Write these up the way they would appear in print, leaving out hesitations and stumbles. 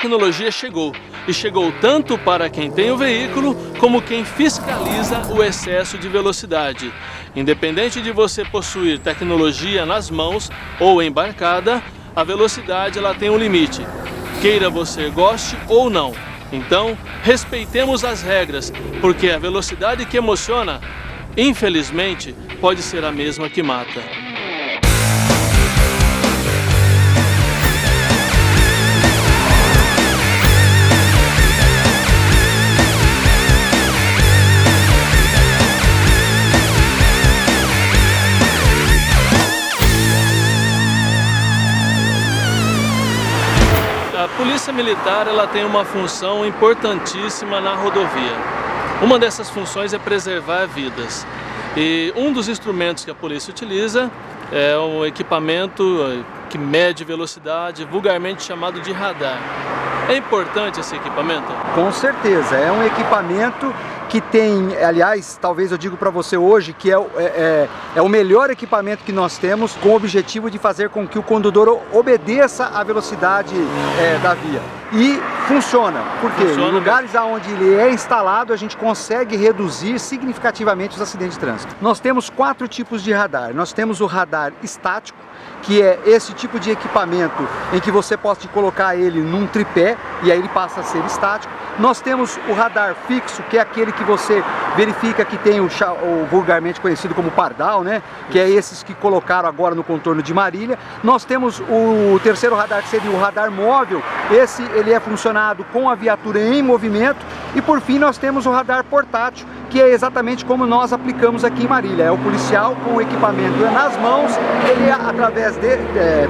tecnologia chegou, e chegou tanto para quem tem o veículo, como quem fiscaliza o excesso de velocidade. Independente de você possuir tecnologia nas mãos ou embarcada, a velocidade ela tem um limite, queira você goste ou não. Então, respeitemos as regras, porque a velocidade que emociona, infelizmente, pode ser a mesma que mata. A Polícia Militar ela tem uma função importantíssima na rodovia. Uma dessas funções é preservar vidas. E um dos instrumentos que a polícia utiliza é um equipamento que mede velocidade, vulgarmente chamado de radar. É importante esse equipamento? Com certeza, é um equipamento que tem, aliás, talvez eu digo para você hoje que é o melhor equipamento que nós temos, com o objetivo de fazer com que o condutor obedeça à velocidade da via. E funciona, porque em lugares onde ele é instalado a gente consegue reduzir significativamente os acidentes de trânsito. Nós temos 4 tipos de radar. Nós temos o radar estático, que é esse tipo de equipamento em que você pode colocar ele num tripé e aí ele passa a ser estático. Nós temos o radar fixo, que é aquele que você verifica que tem o vulgarmente conhecido como pardal, né? Que é esses que colocaram agora no contorno de Marília. Nós temos o terceiro radar, que seria o radar móvel. Esse ele é funcionado com a viatura em movimento. E por fim nós temos o radar portátil, que é exatamente como nós aplicamos aqui em Marília. É o policial com o equipamento nas mãos, ele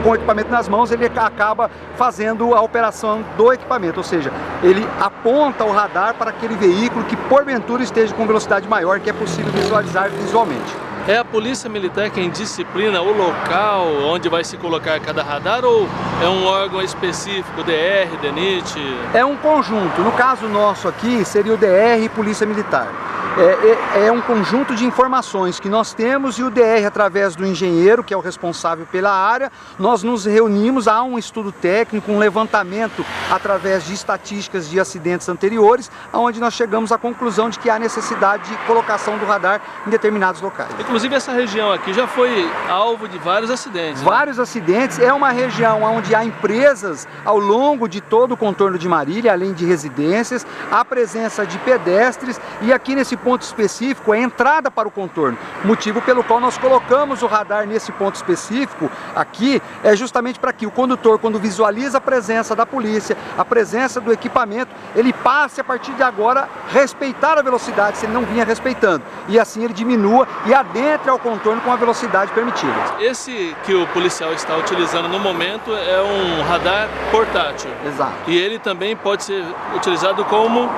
com o equipamento nas mãos, ele acaba fazendo a operação do equipamento, ou seja, ele aponta o radar para aquele veículo que porventura esteja com velocidade maior, que é possível visualizar visualmente. É a Polícia Militar quem disciplina o local onde vai se colocar cada radar ou é um órgão específico, DR, DENIT? É um conjunto, no caso nosso aqui seria o DR e Polícia Militar. É um conjunto de informações que nós temos e o DR, através do engenheiro, que é o responsável pela área, nós nos reunimos, há um estudo técnico, um levantamento através de estatísticas de acidentes anteriores, onde nós chegamos à conclusão de que há necessidade de colocação do radar em determinados locais. Inclusive essa região aqui já foi alvo de vários acidentes. Vários acidentes, é uma região onde há empresas ao longo de todo o contorno de Marília, além de residências, há presença de pedestres e aqui nesse ponto específico é a entrada para o contorno, motivo pelo qual nós colocamos o radar nesse ponto específico aqui, é justamente para que o condutor, quando visualiza a presença da polícia, a presença do equipamento, ele passe a partir de agora respeitar a velocidade se ele não vinha respeitando, e assim ele diminua e adentre ao contorno com a velocidade permitida. Esse que o policial está utilizando no momento é um radar portátil. Exato. E ele também pode ser utilizado como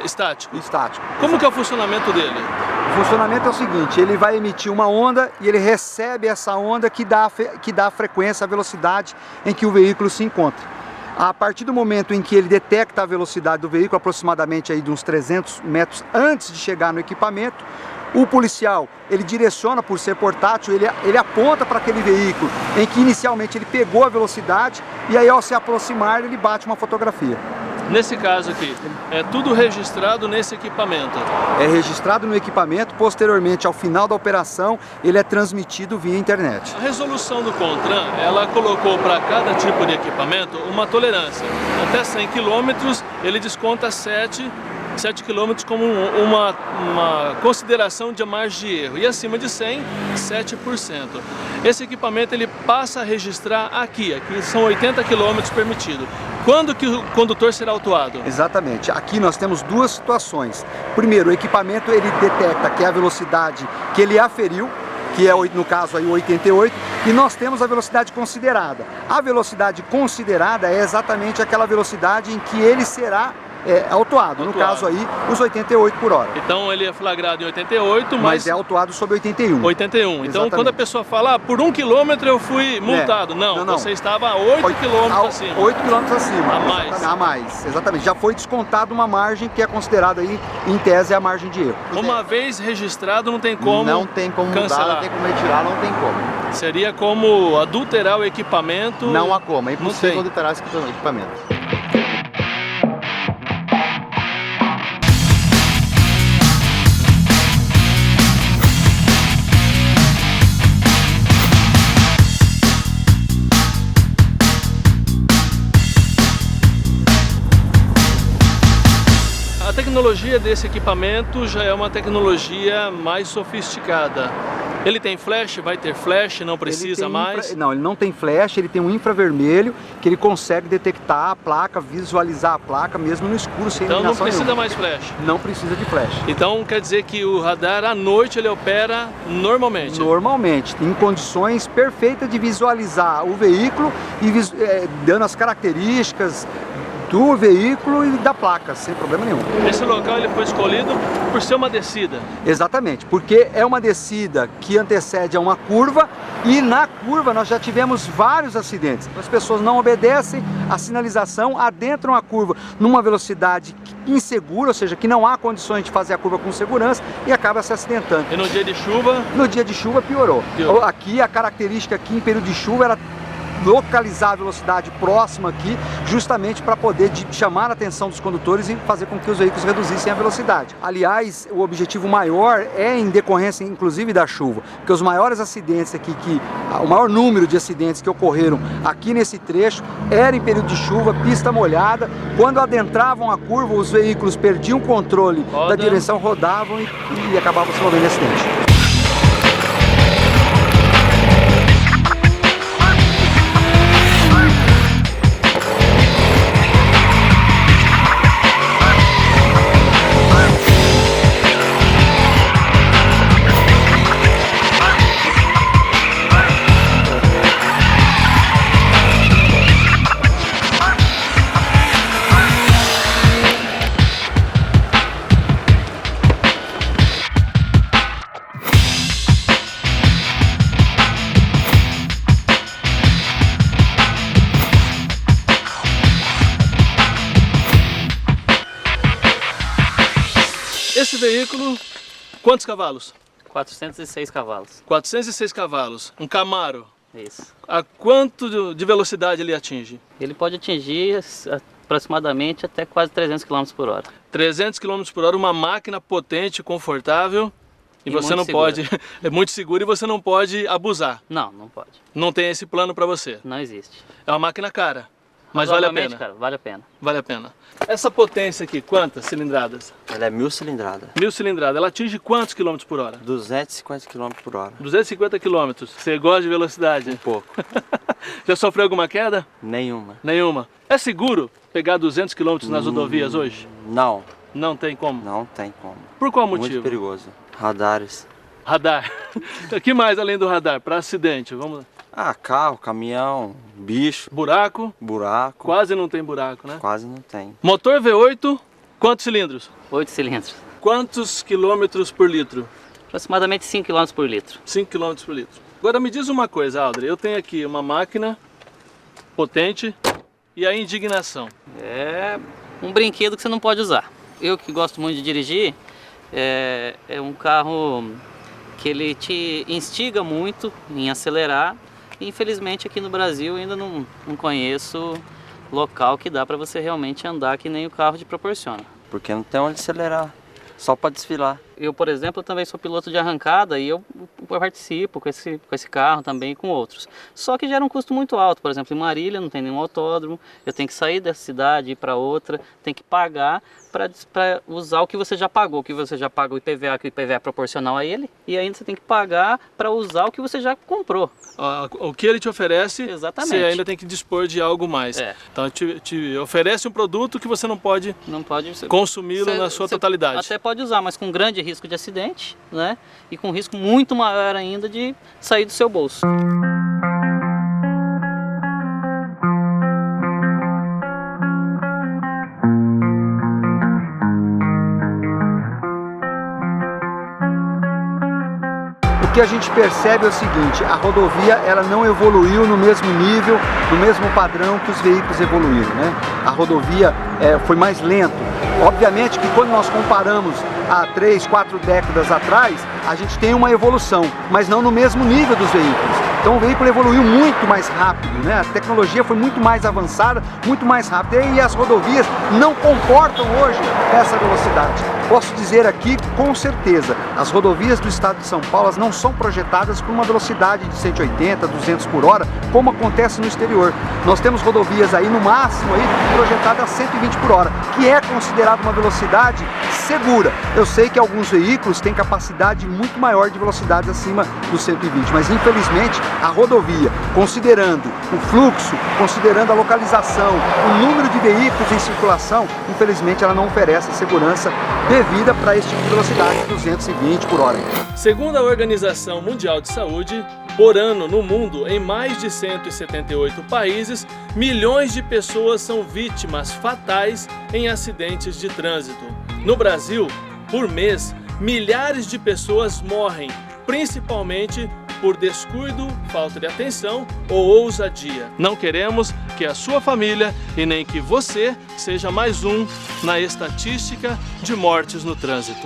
estático. Estático. Como que é o funcionamento dele? O funcionamento é o seguinte, ele vai emitir uma onda e ele recebe essa onda que dá a frequência, a velocidade em que o veículo se encontra. A partir do momento em que ele detecta a velocidade do veículo, aproximadamente aí de uns 300 metros antes de chegar no equipamento, o policial, ele direciona, por ser portátil, ele aponta para aquele veículo em que inicialmente ele pegou a velocidade e aí ao se aproximar ele bate uma fotografia. Nesse caso aqui, é tudo registrado nesse equipamento? É registrado no equipamento, posteriormente ao final da operação ele é transmitido via internet. A resolução do CONTRAN, ela colocou para cada tipo de equipamento uma tolerância. Até 100 km ele desconta 7 km como uma consideração de margem de erro, e acima de 100, 7%. Esse equipamento ele passa a registrar aqui são 80 km permitido. Quando que o condutor será autuado? Exatamente. Aqui nós temos duas situações. Primeiro, o equipamento ele detecta que é a velocidade que ele aferiu, que é no caso aí 88, e nós temos a velocidade considerada. A velocidade considerada é exatamente aquela velocidade em que ele será autuado, no caso aí, os 88 por hora. Então ele é flagrado em 88, mas é autuado sob 81. 81. Então exatamente. Quando a pessoa fala, por 1 km eu fui multado. Não, você estava a 8 km acima. 8 km acima. A mais. A mais, exatamente. Já foi descontado uma margem que é considerada aí, em tese, a margem de erro. Uma vez registrado, não tem como cancelar. Não tem como mudar, não tem como retirar, não tem como. Seria como adulterar o equipamento? Não há como, é impossível adulterar esse equipamento. A tecnologia desse equipamento já é uma tecnologia mais sofisticada. Ele tem flash, vai ter flash, não precisa mais? Não, ele não tem flash, ele tem um infravermelho que ele consegue detectar a placa, visualizar a placa mesmo no escuro, sem então iluminação não precisa nenhuma. mais flash? Não precisa de flash. Então quer dizer que o radar à noite ele opera normalmente? Normalmente, em condições perfeitas de visualizar o veículo e dando as características do veículo e da placa, sem problema nenhum. Esse local ele foi escolhido por ser uma descida? Exatamente, porque é uma descida que antecede a uma curva e na curva nós já tivemos vários acidentes. As pessoas não obedecem a sinalização, adentram a curva numa velocidade insegura, ou seja, que não há condições de fazer a curva com segurança e acaba se acidentando. E no dia de chuva? No dia de chuva piorou. Aqui a característica aqui em período de chuva era localizar a velocidade próxima aqui, justamente para poder chamar a atenção dos condutores e fazer com que os veículos reduzissem a velocidade. Aliás, o objetivo maior é em decorrência inclusive da chuva, porque os maiores acidentes aqui, o maior número de acidentes que ocorreram aqui nesse trecho era em período de chuva, pista molhada. Quando adentravam a curva, os veículos perdiam o controle da direção, rodavam e acabavam se envolvendo em acidente. Esse veículo, quantos cavalos? 406 cavalos. 406 cavalos. Um Camaro. Isso. A quanto de velocidade ele atinge? Ele pode atingir aproximadamente até quase 300 km por hora. 300 km por hora, uma máquina potente, confortável. E você não pode, é muito seguro e você não pode abusar. Não, não pode. Não tem esse plano para você? Não existe. É uma máquina cara, mas vale a pena? Cara, vale a pena. Vale a pena. Essa potência aqui, quantas cilindradas? Ela é 1000 cilindradas. 1000 cilindradas. Ela atinge quantos quilômetros por hora? 250 km por hora. 250 quilômetros. Você gosta de velocidade? Um pouco. Já sofreu alguma queda? Nenhuma. Nenhuma. É seguro pegar 200 quilômetros nas rodovias hoje? Não. Não tem como? Não tem como. Por qual motivo? Muito perigoso. Radares. Radar. O que mais além do radar? Para acidente, vamos... Ah, carro, caminhão, bicho. Buraco? Buraco. Quase não tem buraco, né? Quase não tem. Motor V8, quantos cilindros? 8 cilindros. Quantos quilômetros por litro? Aproximadamente 5 km por litro. 5 km por litro. Agora me diz uma coisa, Aldrey. Eu tenho aqui uma máquina potente e a indignação. É um brinquedo que você não pode usar. Eu que gosto muito de dirigir, é um carro que ele te instiga muito em acelerar. E, infelizmente aqui no Brasil ainda não conheço local que dá para você realmente andar que nem o carro te proporciona. Porque não tem onde acelerar, só para desfilar. Eu, por exemplo, também sou piloto de arrancada e eu participo com esse carro também e com outros. Só que gera um custo muito alto. Por exemplo, em Marília não tem nenhum autódromo, eu tenho que sair dessa cidade, ir para outra, tem que pagar para usar o que você já pagou, o IPVA, que o IPVA é proporcional a ele, e ainda você tem que pagar para usar o que você já comprou. O que ele te oferece, exatamente, você ainda tem que dispor de algo mais. Então te oferece um produto que você não pode consumi-lo na sua totalidade. Até pode usar, mas com grande risco de acidente, né? E com risco muito maior ainda de sair do seu bolso. O que a gente percebe é o seguinte: a rodovia ela não evoluiu no mesmo nível, no mesmo padrão que os veículos evoluíram, né? A rodovia foi mais lento. Obviamente que quando nós comparamos há 3, 4 décadas atrás, a gente tem uma evolução, mas não no mesmo nível dos veículos. Então o veículo evoluiu muito mais rápido, né? A tecnologia foi muito mais avançada, muito mais rápida, e as rodovias não comportam hoje essa velocidade. Posso dizer aqui com certeza, As rodovias do estado de São Paulo não são projetadas com uma velocidade de 180, 200 por hora, como acontece no exterior. Nós temos rodovias aí no máximo aí projetadas a 120 por hora, que é considerado uma velocidade segura. Eu sei que alguns veículos têm capacidade muito maior de velocidades acima dos 120, mas infelizmente a rodovia, considerando o fluxo, considerando a localização, o número de veículos em circulação, infelizmente ela não oferece a segurança devida para esse tipo de velocidade de 220 por hora. Segundo a Organização Mundial de Saúde, por ano no mundo, em mais de 178 países, milhões de pessoas são vítimas fatais em acidentes de trânsito. No Brasil, por mês, milhares de pessoas morrem, principalmente por descuido, falta de atenção ou ousadia. Não queremos que a sua família e nem que você seja mais um na estatística de mortes no trânsito.